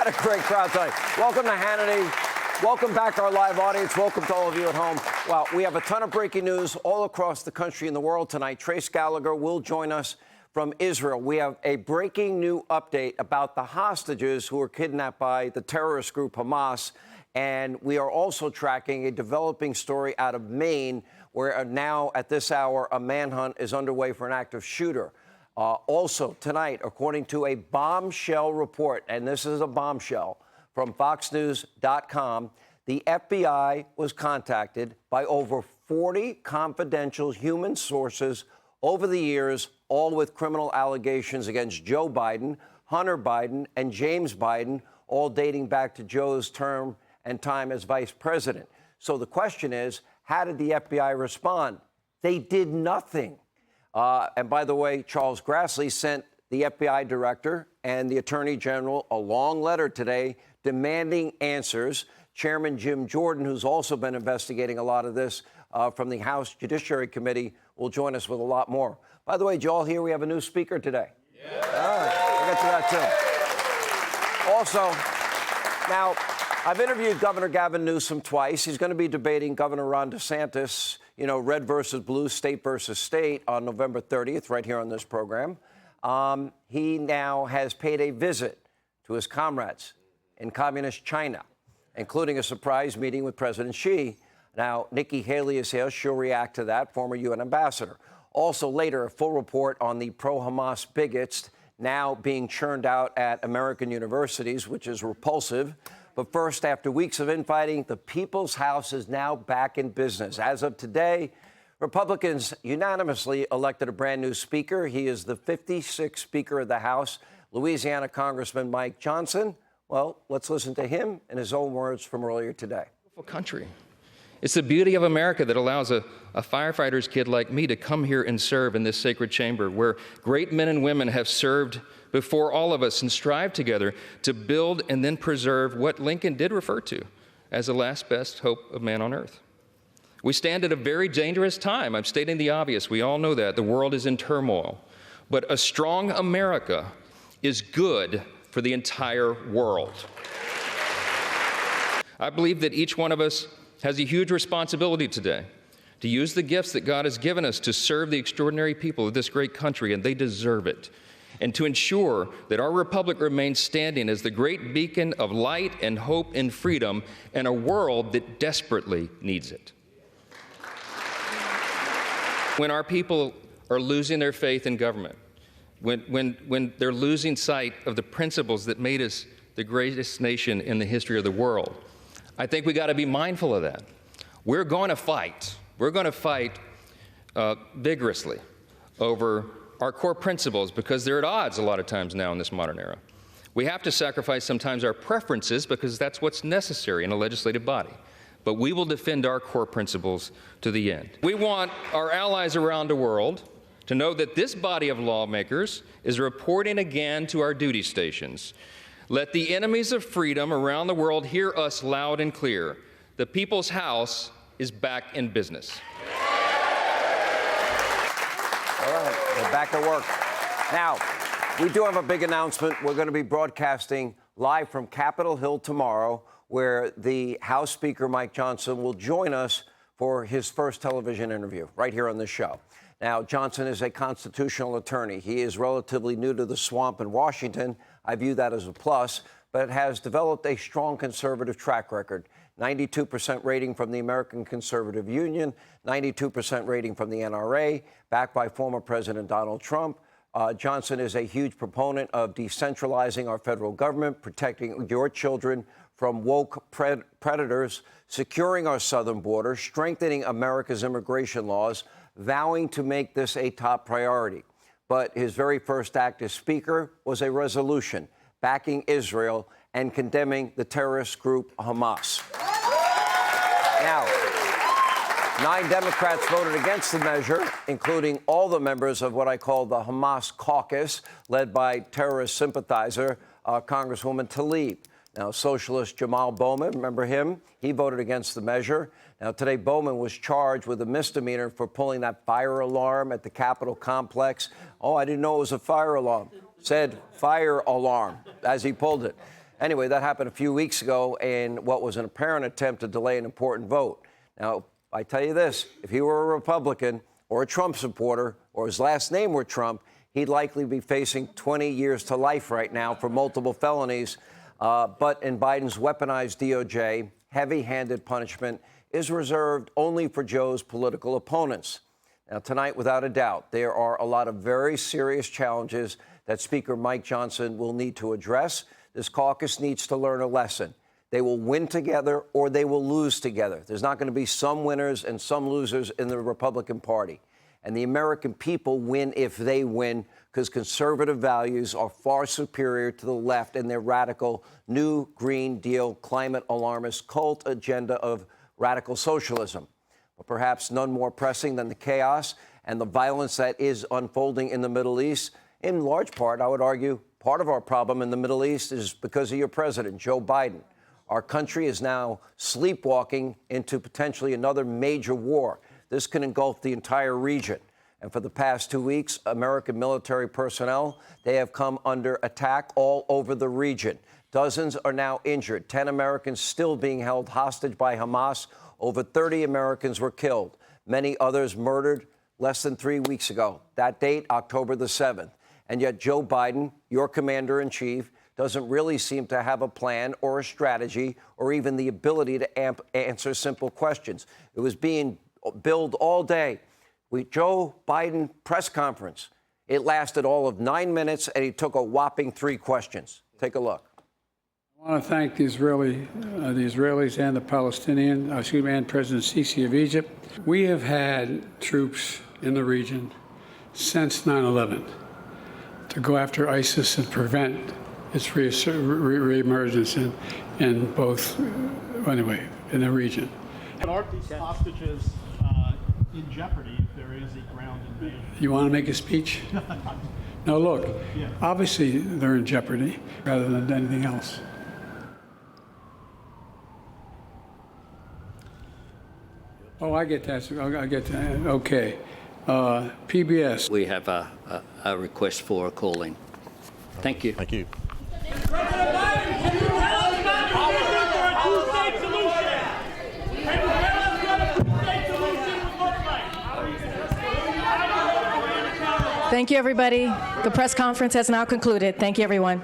What a great crowd tonight. Welcome to Hannity. Welcome back, our live audience. Welcome to all of you at home. Well, we have a ton of breaking news all across the country and the world tonight. Trace Gallagher will join us from Israel. We have a breaking new update about the hostages who were kidnapped by the terrorist group Hamas. And we are also tracking a developing story out of Maine, where now at this hour, a manhunt is underway for an active shooter. Also tonight, according to a bombshell report, and this is a bombshell from foxnews.com, the FBI was contacted by over 40 confidential human sources over the years, all with criminal allegations against Joe Biden, Hunter Biden, and James Biden, all dating back to Joe's term and time as vice president. So the question is, how did the FBI respond? They did nothing. And by the way, Charles Grassley sent the FBI director and the attorney general a long letter today demanding answers. Chairman Jim Jordan, who's also been investigating a lot of this from the House Judiciary Committee, will join us with a lot more. By the way, did you all hear we have a new speaker today? Yeah. All right, we'll get to that too. Also, now, I've interviewed Governor Gavin Newsom twice. He's going to be debating Governor Ron DeSantis, you know, red versus blue, state versus state, on November 30th, right here on this program. He now has paid a visit to his comrades in communist China, including a surprise meeting with President Xi. Now, Nikki Haley is here. She'll react to that, former UN ambassador. Also later, a full report on the pro-Hamas bigots now being churned out at American universities, which is repulsive. But first, after weeks of infighting, the People's House is now back in business. As of today, Republicans unanimously elected a brand new speaker. He is the 56th Speaker of the House, Louisiana Congressman Mike Johnson. Well, let's listen to him in his own words from earlier today. Beautiful country. It's the beauty of America that allows a firefighter's kid like me to come here and serve in this sacred chamber where great men and women have served before all of us and strive together to build and then preserve what Lincoln did refer to as the last best hope of man on earth. We stand at a very dangerous time. I'm stating the obvious. We all know that. The world is in turmoil. But a strong America is good for the entire world. I believe that each one of us has a huge responsibility today to use the gifts that God has given us to serve the extraordinary people of this great country, and they deserve it, and to ensure that our republic remains standing as the great beacon of light and hope and freedom in a world that desperately needs it. When our people are losing their faith in government, when they're losing sight of the principles that made us the greatest nation in the history of the world, I think we got to be mindful of that. We're going to fight. We're going to fight vigorously over our core principles because they're at odds a lot of times now in this modern era. We have to sacrifice sometimes our preferences because that's what's necessary in a legislative body. But we will defend our core principles to the end. We want our allies around the world to know that this body of lawmakers is reporting again to our duty stations. Let the enemies of freedom around the world hear us loud and clear. The People's House is back in business. All right, we're back at work. Now, we do have a big announcement. We're going to be broadcasting live from Capitol Hill tomorrow, where the House Speaker, Mike Johnson, will join us for his first television interview right here on this show. Now, Johnson is a constitutional attorney. He is relatively new to the swamp in Washington. I view that as a plus, but has developed a strong conservative track record. 92% rating from the American Conservative Union, 92% rating from the NRA, backed by former President Donald Trump. Johnson is a huge proponent of decentralizing our federal government, protecting your children from woke predators, securing our southern border, strengthening America's immigration laws, vowing to make this a top priority. But his very first act as Speaker was a resolution backing Israel and condemning the terrorist group Hamas. Now, 9 Democrats voted against the measure, including all the members of what I call the Hamas caucus, led by terrorist sympathizer Congresswoman Tlaib. Now, socialist Jamal Bowman, remember him? He voted against the measure. Now, today, Bowman was charged with a misdemeanor for pulling that fire alarm at the Capitol complex. Oh, I didn't know it was a fire alarm. Said fire alarm as he pulled it. Anyway, that happened a few weeks ago in what was an apparent attempt to delay an important vote. Now, I tell you this, if he were a Republican or a Trump supporter or his last name were Trump, he'd likely be facing 20 years to life right now for multiple felonies. But in Biden's weaponized DOJ, heavy-handed punishment is reserved only for Joe's political opponents. Now, tonight, without a doubt, there are a lot of very serious challenges that Speaker Mike Johnson will need to address. This caucus needs to learn a lesson. They will win together or they will lose together. There's not going to be some winners and some losers in the Republican Party. And the American people win if they win, because conservative values are far superior to the left and their radical new Green Deal climate alarmist cult agenda of radical socialism. But perhaps none more pressing than the chaos and the violence that is unfolding in the Middle East. In large part, I would argue, part of our problem in the Middle East is because of your president, Joe Biden. Our country is now sleepwalking into potentially another major war. This can engulf the entire region. And for the past 2 weeks, American military personnel, they have come under attack all over the region. Dozens are now injured. 10 Americans still being held hostage by Hamas. Over 30 Americans were killed. Many others murdered less than 3 weeks ago. That date, October the 7th. And yet Joe Biden, your commander-in-chief, doesn't really seem to have a plan or a strategy or even the ability to answer simple questions. It was being billed all day. Joe Biden press conference. It lasted all of 9 minutes, and he took a whopping 3 questions. Take a look. I want to thank the Israelis and the Palestinians, and President Sisi of Egypt. We have had troops in the region since 9/11 to go after ISIS and prevent its reemergence in both, in the region. Aren't these hostages in jeopardy if there is a ground invasion? You want to make a speech? No, look, obviously they're in jeopardy rather than anything else. Oh, I get that. I get that. Okay. PBS. We have a request for a calling. Thank you. Thank you. Thank you, everybody. The press conference has now concluded. Thank you, everyone.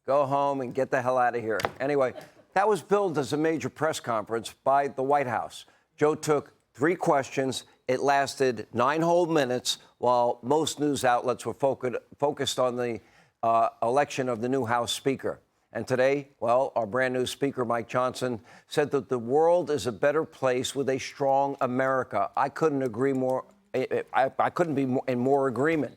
Go home and get the hell out of here. Anyway, that was billed as a major press conference by the White House. Joe took 3 questions. It lasted 9 whole minutes, while most news outlets were focused on the election of the new House Speaker. And today, well, our brand new Speaker, Mike Johnson, said that the world is a better place with a strong America. I couldn't agree more. I couldn't be in more agreement.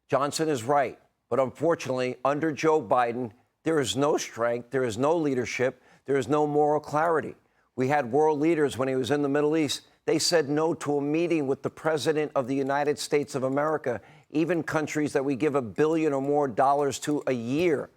Johnson is right. But unfortunately, under Joe Biden, there is no strength, there is no leadership, there is no moral clarity. We had world leaders when he was in the Middle East. They said no to a meeting with the President of the United States of America, even countries that we give $1 billion or more to a year.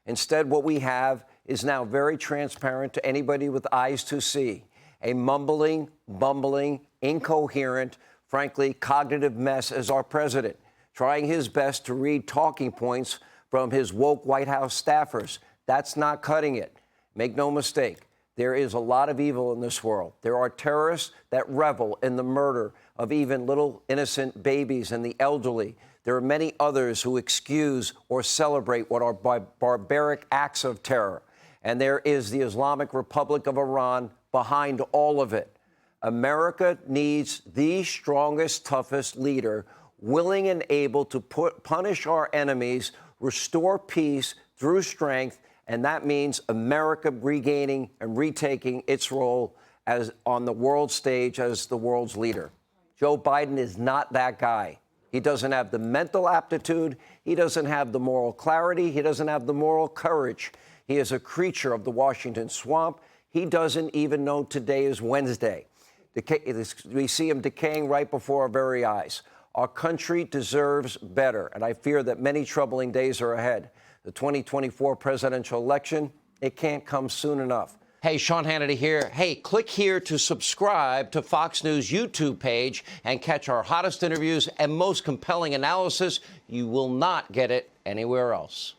Instead, what we have is now very transparent to anybody with eyes to see. A mumbling, bumbling, incoherent, frankly, cognitive mess as our president, trying his best to read talking points from his woke White House staffers. That's not cutting it. Make no mistake. There is a lot of evil in this world. There are terrorists that revel in the murder of even little innocent babies and the elderly. There are many others who excuse or celebrate what are barbaric acts of terror. And there is the Islamic Republic of Iran behind all of it. America needs the strongest, toughest leader, willing and able to punish our enemies, restore peace through strength, and that means America regaining and retaking its role as on the world stage as the world's leader. Joe Biden is not that guy. He doesn't have the mental aptitude. He doesn't have the moral clarity. He doesn't have the moral courage. He is a creature of the Washington swamp. He doesn't even know today is Wednesday. We see him decaying right before our very eyes. Our country deserves better, and I fear that many troubling days are ahead. The 2024 presidential election, it can't come soon enough. Hey, Sean Hannity here. Hey, click here to subscribe to Fox News YouTube page and catch our hottest interviews and most compelling analysis. You will not get it anywhere else.